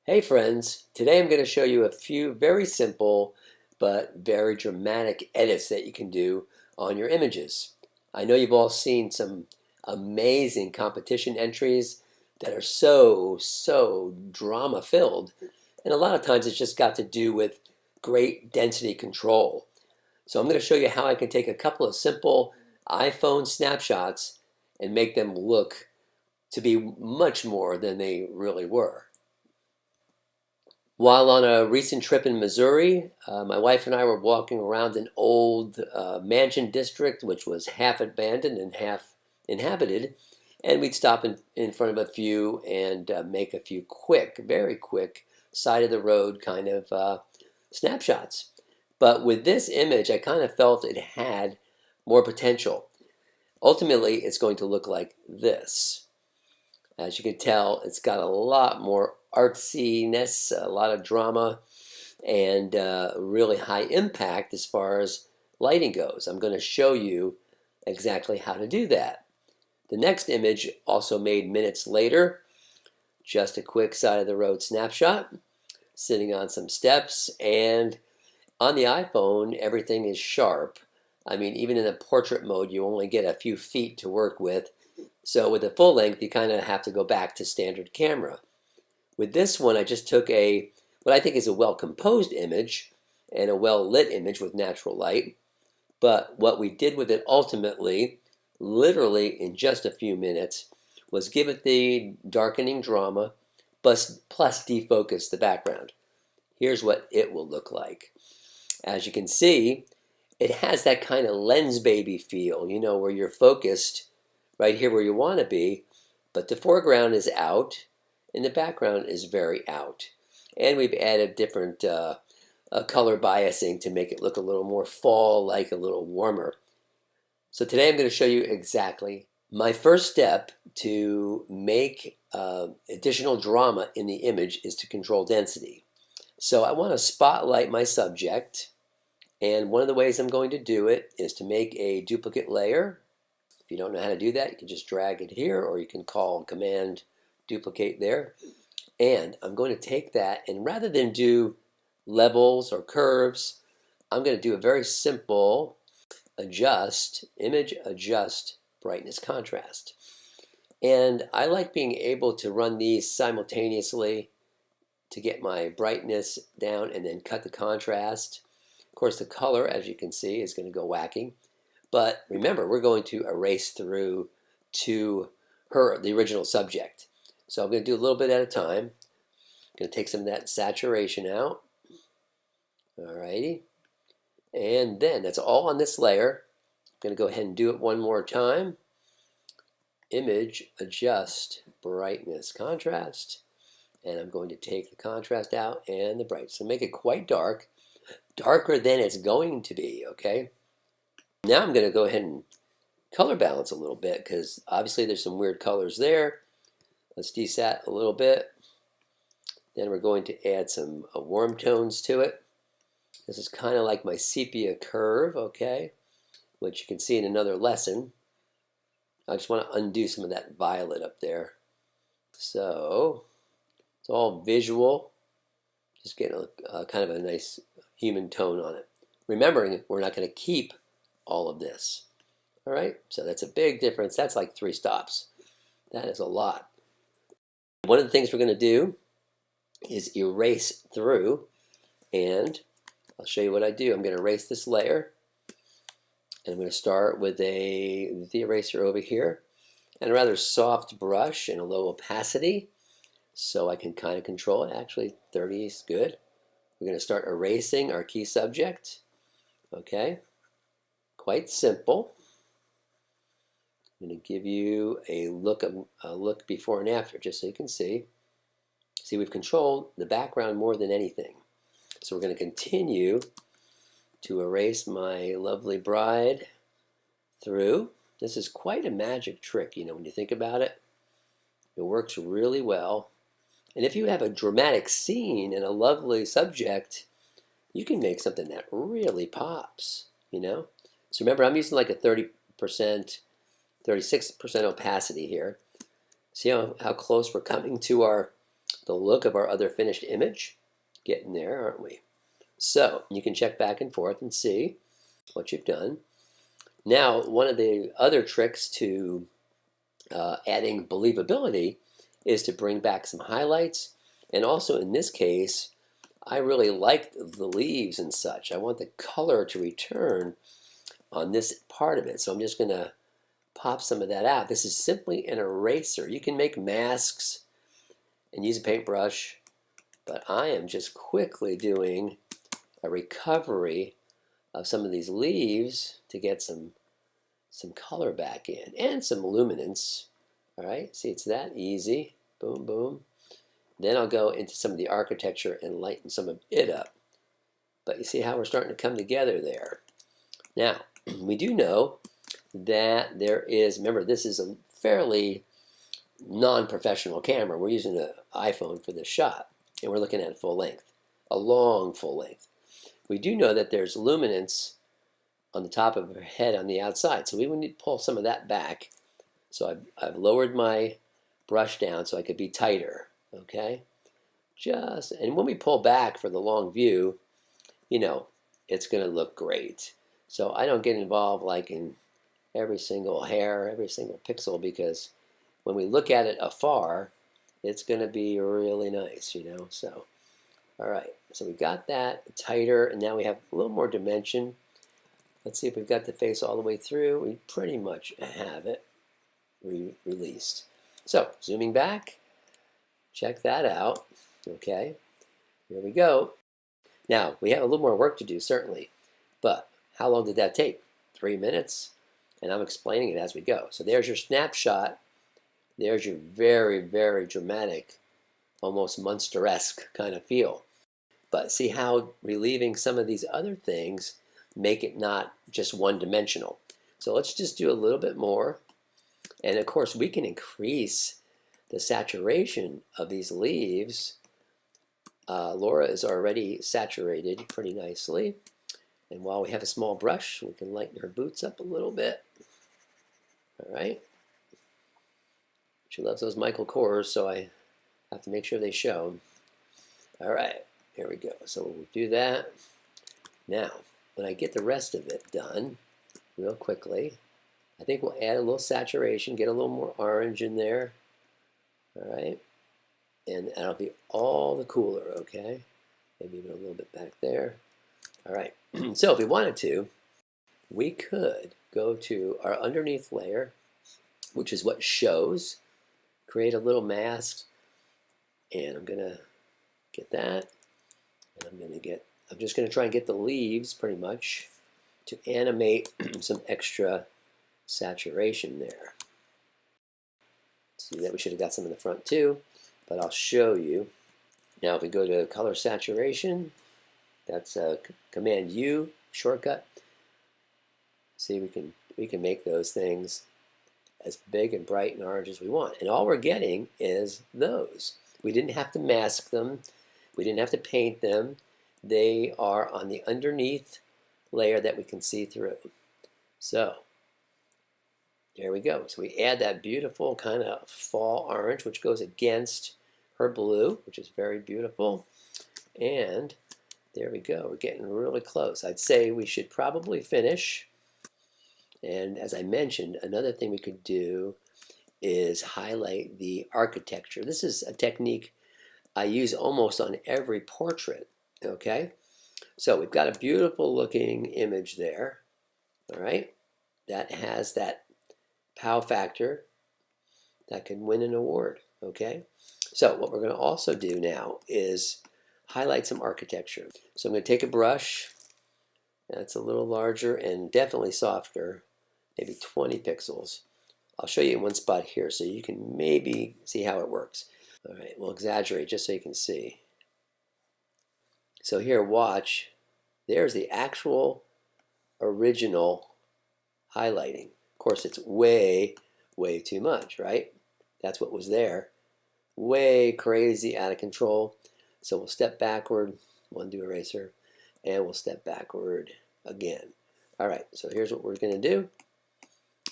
Hey friends, today I'm going to show you a few very simple but very dramatic edits that you can do on your images. I know you've all seen some amazing competition entries that are so drama filled, and a lot of times it's just got to do with great density control. So I'm going to show you how I can take a couple of simple iPhone snapshots and make them look to be much more than they really were. While on a recent trip in Missouri, my wife and I were walking around an old mansion district which was half abandoned and half inhabited. And we'd stop in front of a few and make a few quick, very quick, side of the road kind of snapshots. But with this image, I kind of felt it had more potential. Ultimately, it's going to look like this. As you can tell, it's got a lot more artsiness, a lot of drama, and really high impact as far as lighting goes. I'm going to show you exactly how to do that. The next image, also made minutes later, just a quick side of the road snapshot, sitting on some steps, and on the iPhone, everything is sharp. I mean, even in the portrait mode, you only get a few feet to work with. So with the full length, you kind of have to go back to standard camera. With this one, I just took what I think is a well-composed image and a well-lit image with natural light. But what we did with it ultimately, literally in just a few minutes, was give it the darkening drama, plus defocus the background. Here's what it will look like. As you can see, it has that kind of lens baby feel, you know, where you're focused right here where you want to be, but the foreground is out and the background is very out. And we've added different color biasing to make it look a little more fall-like, a little warmer. So today I'm going to show you exactly my first step to make additional drama in the image is to control density. So I want to spotlight my subject, and one of the ways I'm going to do it is to make a duplicate layer. If you don't know how to do that, you can just drag it here, or you can call Command duplicate there. And I'm going to take that, and rather than do levels or curves, I'm going to do a very simple image adjust brightness contrast. And I like being able to run these simultaneously to get my brightness down and then cut the contrast. Of course, the color, as you can see, is going to go wacky. But remember, we're going to erase through to the original subject. So I'm going to do a little bit at a time. I'm going to take some of that saturation out. Alrighty. And then that's all on this layer. I'm going to go ahead and do it one more time. Image, adjust, brightness, contrast. And I'm going to take the contrast out and the brightness. So make it quite dark. Darker than it's going to be, okay? Now I'm going to go ahead and color balance a little bit because obviously there's some weird colors there. Let's desat a little bit. Then we're going to add some warm tones to it. This is kind of like my sepia curve, okay, which you can see in another lesson. I just want to undo some of that violet up there. So it's all visual. Just getting a kind of a nice human tone on it. Remembering we're not going to keep all of this. All right, so that's a big difference. That's like 3 stops. That is a lot. One of the things we're going to do is erase through, and I'll show you what I do. I'm going to erase this layer, and I'm going to start with the eraser over here, and a rather soft brush and a low opacity, so I can kind of control it. Actually, 30 is good. We're going to start erasing our key subject. Okay, quite simple. I'm going to give you a look before and after, just so you can see. See, we've controlled the background more than anything. So we're going to continue to erase my lovely bride through. This is quite a magic trick, you know, when you think about it. It works really well. And if you have a dramatic scene and a lovely subject, you can make something that really pops, you know. So remember, I'm using like a 30%, 36% opacity here. See how close we're coming to our the look of our other finished image. Getting there, aren't we? So you can check back and forth and see what you've done. Now, one of the other tricks to adding believability is to bring back some highlights. And also in this case, I really like the leaves and such. I want the color to return on this part of it. So I'm just going to pop some of that out. This is simply an eraser. You can make masks and use a paintbrush, but I am just quickly doing a recovery of some of these leaves to get some color back in and some luminance. All right, see, it's that easy. Boom, boom. Then I'll go into some of the architecture and lighten some of it up. But you see how we're starting to come together there. Now, we do know that there is, remember, this is a fairly non-professional camera. We're using an iPhone for this shot, and we're looking at full length, a long full length. We do know that there's luminance on the top of her head on the outside, so we would need to pull some of that back. So I've lowered my brush down so I could be tighter, okay? And when we pull back for the long view, you know, it's going to look great. So I don't get involved like in every single hair, every single pixel, because when we look at it afar, it's going to be really nice, you know. So, all right, so we got that tighter, and now we have a little more dimension. Let's see if we've got the face all the way through. We pretty much have it released. So, zooming back, check that out. Okay, here we go. Now, we have a little more work to do, certainly, but how long did that take? 3 minutes? And I'm explaining it as we go. So there's your snapshot. There's your very, very dramatic, almost Munster-esque kind of feel. But see how relieving some of these other things make it not just one-dimensional. So let's just do a little bit more. And of course, we can increase the saturation of these leaves. Laura is already saturated pretty nicely. And while we have a small brush, we can lighten her boots up a little bit. All right. She loves those Michael Kors, so I have to make sure they show. All right, here we go. So we'll do that. Now, when I get the rest of it done real quickly, I think we'll add a little saturation, get a little more orange in there. All right. And that'll be all the cooler, okay? Maybe even a little bit back there. All right. So if we wanted to, we could go to our underneath layer, which is what shows, create a little mask, and I'm going to get that, and I'm just going to try and get the leaves pretty much to animate some extra saturation there. See that we should have got some in the front too, but I'll show you. Now if we go to color saturation, that's a Command U shortcut. See, we can make those things as big and bright and orange as we want. And all we're getting is those. We didn't have to mask them. We didn't have to paint them. They are on the underneath layer that we can see through. So there we go. So we add that beautiful kind of fall orange, which goes against her blue, which is very beautiful. And there we go. We're getting really close. I'd say we should probably finish. And as I mentioned, another thing we could do is highlight the architecture. This is a technique I use almost on every portrait, okay? So we've got a beautiful looking image there, all right? That has that POW factor that can win an award, okay? So what we're going to also do now is highlight some architecture. So I'm going to take a brush that's a little larger and definitely softer, maybe 20 pixels. I'll show you in one spot here so you can maybe see how it works. All right, we'll exaggerate just so you can see. So here, watch. There's the actual original highlighting. Of course, it's way, way too much, right? That's what was there. Way crazy, out of control. So we'll step backward, undo eraser, and we'll step backward again. All right, so here's what we're going to do.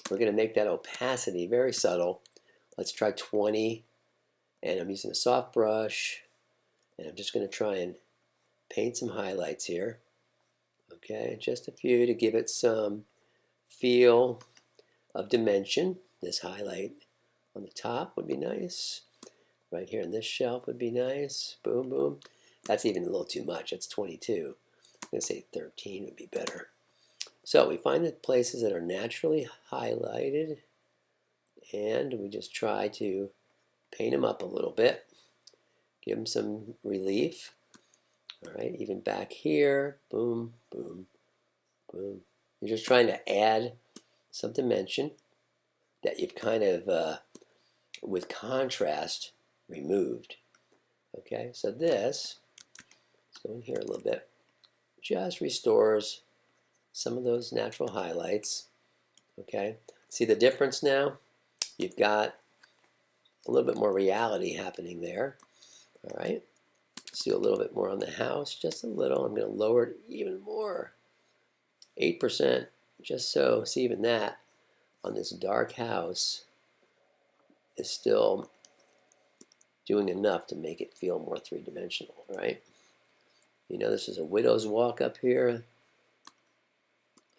We're going to make that opacity very subtle. Let's try 20, And I'm using a soft brush, and I'm just going to try and paint some highlights here. Okay, just a few to give it some feel of dimension. This highlight on the top would be nice. Right here on this shelf would be nice. Boom, boom. That's even a little too much. That's 22. I'm going to say 13 would be better. So we find the places that are naturally highlighted, and we just try to paint them up a little bit. Give them some relief. All right, even back here. Boom, boom, boom. You're just trying to add some dimension that you've kind of, with contrast, removed. Okay, so this, let's go in here a little bit, just restores some of those natural highlights. Okay, see the difference now? You've got a little bit more reality happening there. All right, let's do a little bit more on the house, just a little. I'm going to lower it even more, 8%, just so, see, even that on this dark house is still doing enough to make it feel more three-dimensional, right? You know, this is a widow's walk up here.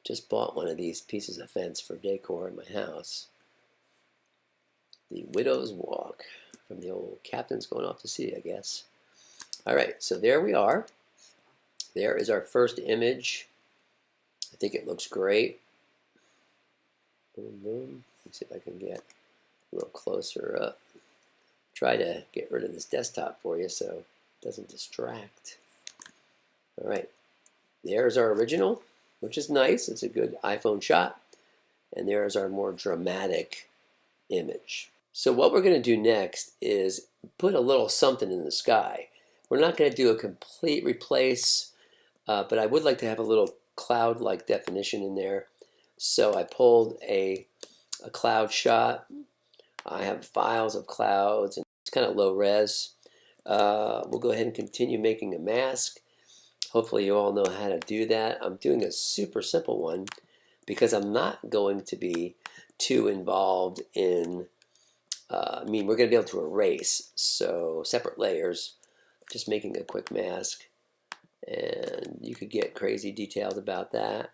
Just bought one of these pieces of fence for decor in my house. The widow's walk from the old captain's going off to sea, I guess. All right, so there we are. There is our first image. I think it looks great. Boom, boom. Let's see if I can get a little closer up. Try to get rid of this desktop for you so it doesn't distract. All right, there's our original, which is nice. It's a good iPhone shot. And there's our more dramatic image. So what we're going to do next is put a little something in the sky. We're not going to do a complete replace, but I would like to have a little cloud-like definition in there. So I pulled a cloud shot. I have files of clouds, and it's kind of low res. We'll go ahead and continue making a mask. Hopefully you all know how to do that. I'm doing a super simple one because I'm not going to be too involved in, we're going to be able to erase, so separate layers, just making a quick mask. And you could get crazy detailed about that.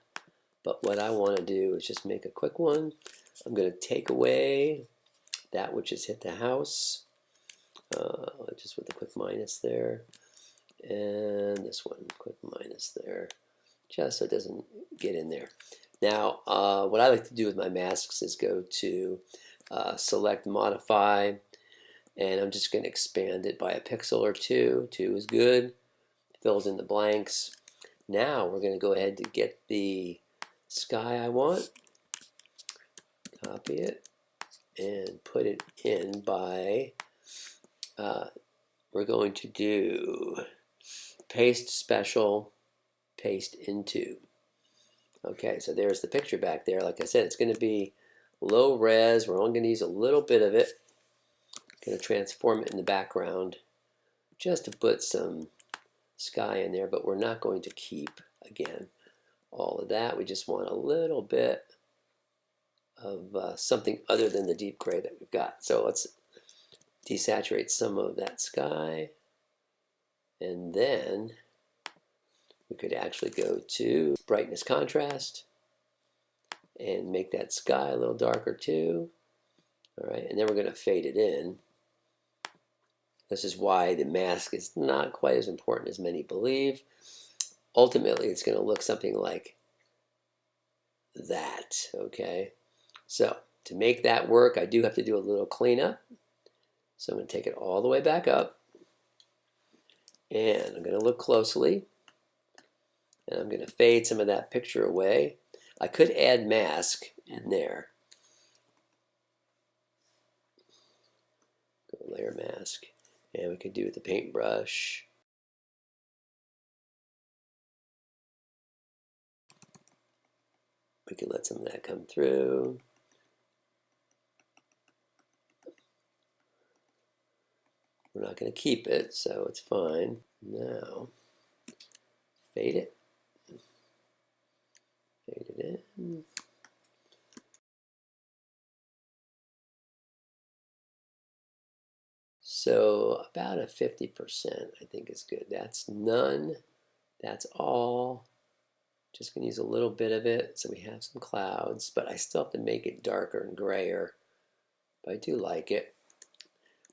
But what I want to do is just make a quick one. I'm going to take away that which has hit the house, just with a quick minus there. And this one, quick minus there, just so it doesn't get in there. Now, what I like to do with my masks is go to select modify, and I'm just going to expand it by a pixel or two. 2 is good, fills in the blanks. Now we're going to go ahead to get the sky I want, copy it, and put it in by, we're going to do paste special, paste into. Okay, so there's the picture back there. Like I said, it's going to be low res. We're only going to use a little bit of it. Going to transform it in the background just to put some sky in there, but we're not going to keep, again, all of that. We just want a little bit of something other than the deep gray that we've got. So let's desaturate some of that sky, and then we could actually go to brightness contrast and make that sky a little darker too. All right, and then we're going to fade it in. This is why the mask is not quite as important as many believe. Ultimately, it's going to look something like that, okay? So to make that work, I do have to do a little cleanup. So I'm going to take it all the way back up, and I'm going to look closely, and I'm going to fade some of that picture away. I could add mask in there. Go layer mask, and we could do it with the paintbrush. We could let some of that come through. We're not going to keep it, so it's fine. Now, fade it. Fade it in. So about a 50% I think is good. That's none. That's all. Just going to use a little bit of it so we have some clouds, but I still have to make it darker and grayer. But I do like it.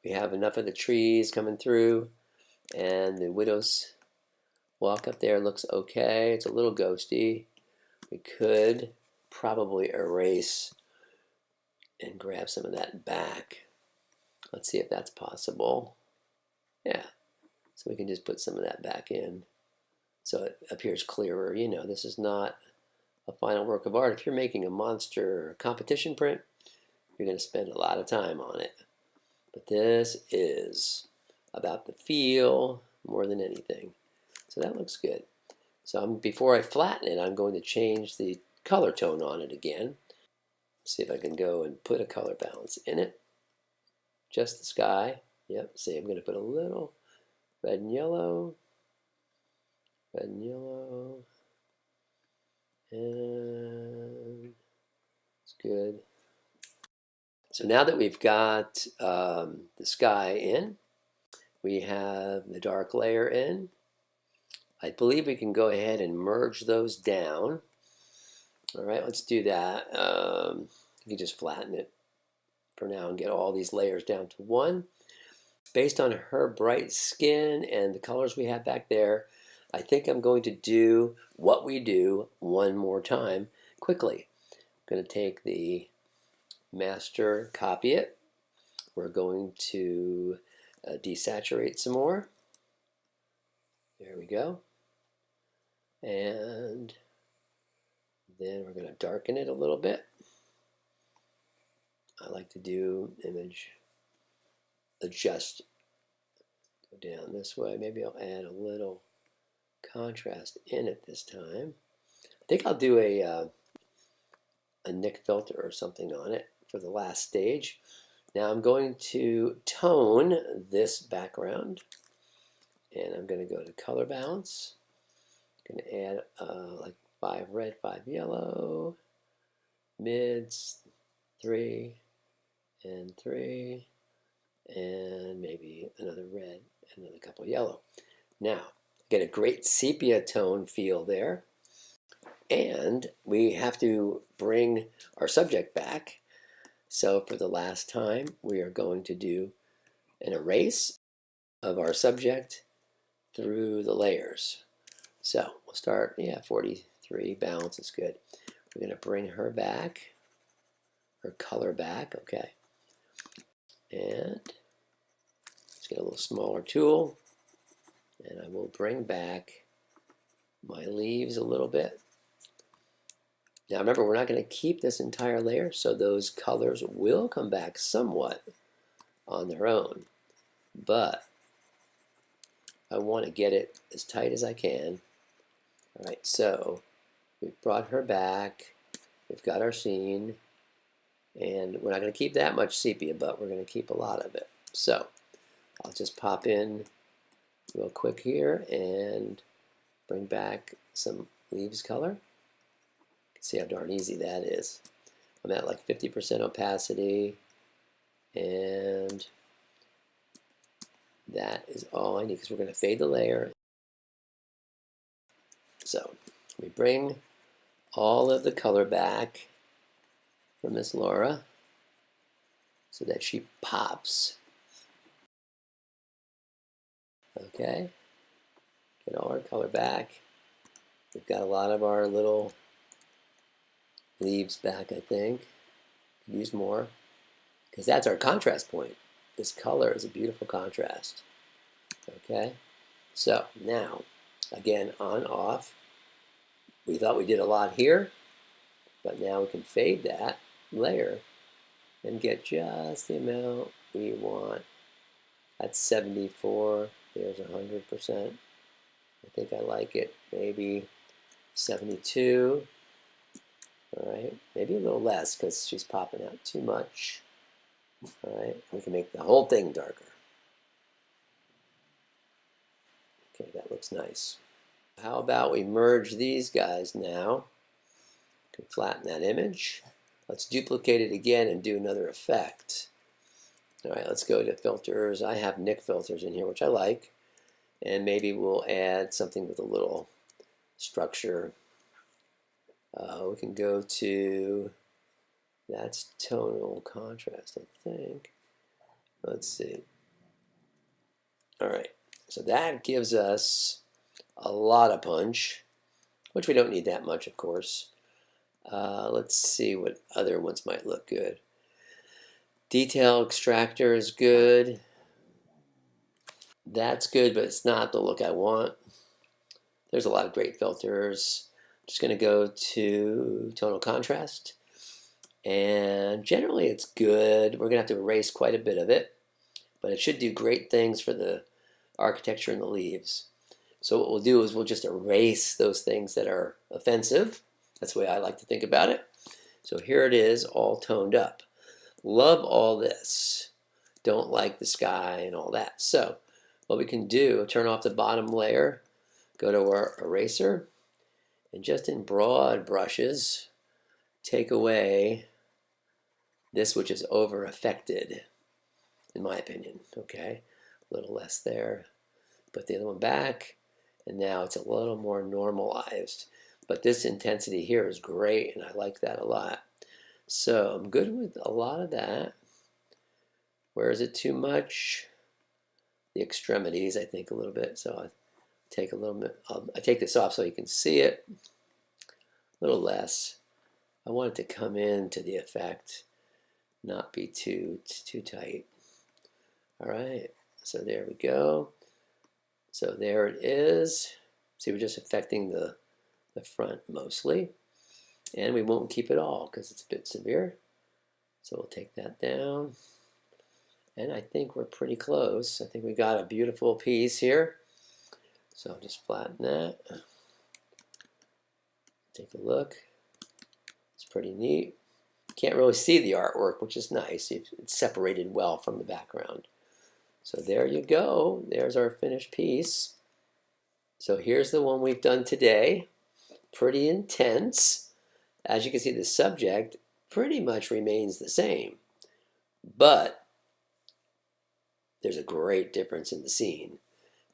We have enough of the trees coming through, and the widow's walk up there looks okay. It's a little ghosty. We could probably erase and grab some of that back. Let's see if that's possible. Yeah, so we can just put some of that back in so it appears clearer. You know, this is not a final work of art. If you're making a monster competition print, you're going to spend a lot of time on it. But this is about the feel more than anything. So that looks good. So before I flatten it, I'm going to change the color tone on it again. See if I can go and put a color balance in it. Just the sky. Yep, see, I'm going to put a little red and yellow, and it's good. So now that we've got the sky in, we have the dark layer in. I believe we can go ahead and merge those down. All right, let's do that. You can just flatten it for now and get all these layers down to one. Based on her bright skin and the colors we have back there, I think I'm going to do what we do one more time quickly. I'm going to take the master, copy it. We're going to desaturate some more. There we go. And then we're going to darken it a little bit. I like to do image adjust. Go down this way. Maybe I'll add a little contrast in it this time. I think I'll do a Nik filter or something on it for the last stage. Now I'm going to tone this background, and I'm going to go to color balance. I'm going to add like 5 red, 5 yellow, mids, 3 and 3, and maybe another red and another couple of yellow. Now, get a great sepia tone feel there. And we have to bring our subject back. So for the last time, we are going to do an erase of our subject through the layers. So we'll start, 43, balance is good. We're going to bring her back, her color back, okay. And let's get a little smaller tool, and I will bring back my leaves a little bit. Now remember, we're not going to keep this entire layer, so those colors will come back somewhat on their own. But I want to get it as tight as I can. All right, so we've brought her back. We've got our scene. And we're not going to keep that much sepia, but we're going to keep a lot of it. So I'll just pop in real quick here and bring back some leaves color. See how darn easy that is. I'm at like 50% opacity, and that is all I need because we're going to fade the layer. So we bring all of the color back for Miss Laura so that she pops. Okay, get all our color back. We've got a lot of our little leaves back, I think. Could use more because that's our contrast point. This color is a beautiful contrast. Okay, so now again, on off. We thought we did a lot here, but now we can fade that layer and get just the amount we want. That's 74. There's 100%. I think I like it. Maybe 72. All right, maybe a little less because she's popping out too much. All right, we can make the whole thing darker. Okay, that looks nice. How about we merge these guys now? We can flatten that image. Let's duplicate it again and do another effect. All right, let's go to filters. I have Nik filters in here, which I like. And maybe we'll add something with a little structure. We can go to, that's tonal contrast, I think. Let's see. All right, so that gives us a lot of punch, which we don't need that much, of course. Let's see what other ones might look good. Detail extractor is good. That's good, but it's not the look I want. There's a lot of great filters. I'm just going to go to tonal contrast. And generally it's good. We're going to have to erase quite a bit of it, but it should do great things for the architecture and the leaves. So what we'll do is we'll just erase those things that are offensive. That's the way I like to think about it. So here it is, all toned up. Love all this. Don't like the sky and all that. So what we can do, turn off the bottom layer, go to our eraser, and just in broad brushes, take away this which is over affected, in my opinion. Okay, a little less there. Put the other one back, and now it's a little more normalized. But this intensity here is great, and I like that a lot. So I'm good with a lot of that. Where is it too much? The extremities, I think, a little bit. So I take a little bit. I take this off so you can see it. A little less. I want it to come into the effect, not be too tight. All right. So there we go. So there it is. See, we're just affecting the front mostly. And we won't keep it all because it's a bit severe. So we'll take that down. And I think we're pretty close. I think we got a beautiful piece here. So I'll just flatten that. Take a look. It's pretty neat. Can't really see the artwork, which is nice. It's separated well from the background. So there you go. There's our finished piece. So here's the one we've done today. Pretty intense. As you can see, the subject pretty much remains the same. But there's a great difference in the scene.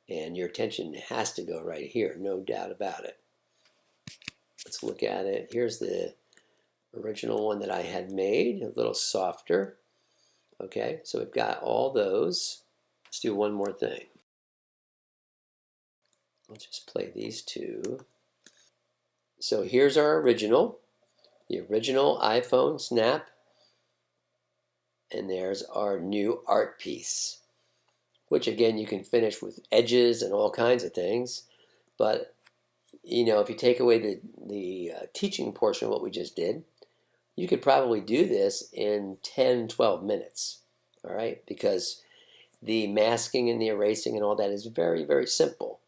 And your attention has to go right here, no doubt about it. Let's look at it. Here's the original one that I had made, a little softer. Okay, so we've got all those. Let's do one more thing. Let's just play these two. So here's our original, the original iPhone Snap. And there's our new art piece, which again you can finish with edges and all kinds of things. But you know, if you take away the teaching portion of what we just did, you could probably do this in 10, 12 minutes, all right? Because the masking and the erasing and all that is very, very simple.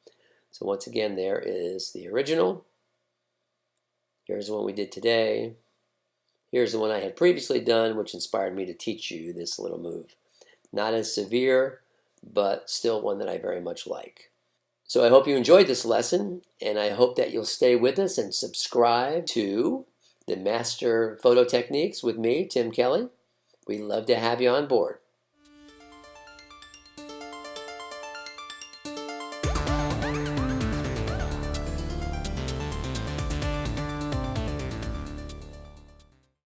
So once again, there is the original. Here's the one we did today. Here's the one I had previously done, which inspired me to teach you this little move. Not as severe, but still one that I very much like. So I hope you enjoyed this lesson, and I hope that you'll stay with us and subscribe to the Master Photo Techniques with me, Tim Kelly. We'd love to have you on board.